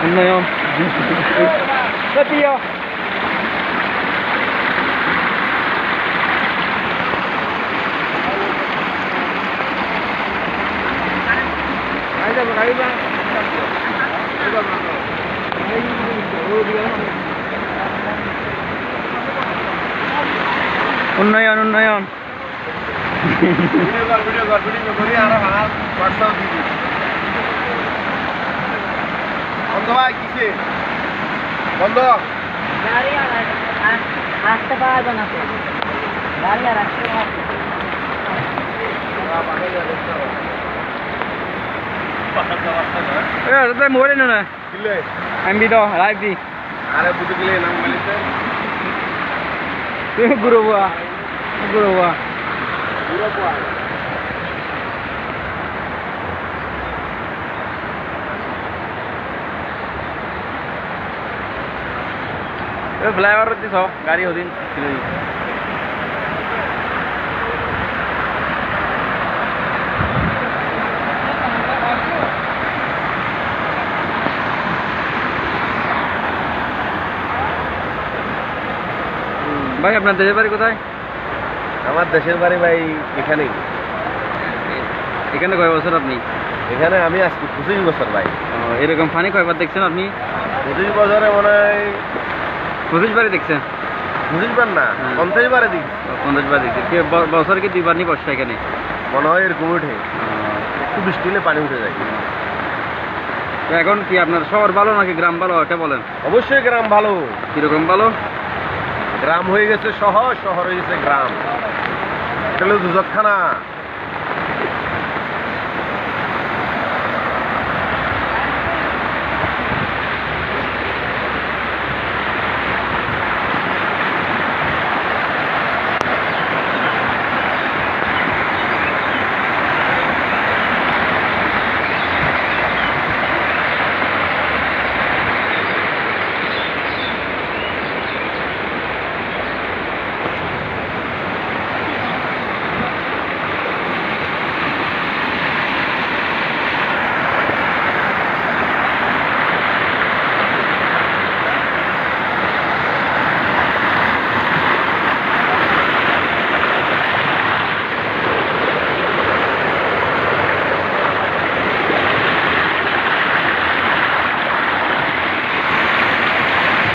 উন্নয়ন জাতীয় উন্নয়ন উন্নয়ন বন্ধ ভাই কিসে বন্ধ গাড়ি আর আসতে পারবে না তো গাড়ি আর আসতে পারবে মোবাইল না কিলে এমবি দাও লাইভ দি আরে বুঝে গেলে নাম বলিতে গুরু বুয়া পুরো পায় ফ্লাইওভার দিছ গাড়ি হদিন ভাই আপনার দেশের বাড়ি কোথায়? আমার দেশের বাড়ি ভাই এখানেই এখানে কয় বছর আপনি? এখানে আমি আজকে 25 বছর ভাই এরকম ফানি কয়বার দেখছেন আপনি? 25 বছরে মনে হয় 25 বারে দেখছেন? 25 বার না 50 বারে দিই 50 বার দেখছেন বছর কি দুইবার নি বর্ষা এখানে মনে হয় এরকম উঠে একটু বৃষ্টি হলে পানি উঠে যায় তো এখন কি আপনার শহর ভালো নাকি গ্রাম ভালো এটা বলেন? অবশ্যই গ্রাম ভালো কিরকম ভালো? গ্রাম হয়ে গেছে শহর শহর হয়ে গেছে গ্রাম এটা হলো দুজকখানা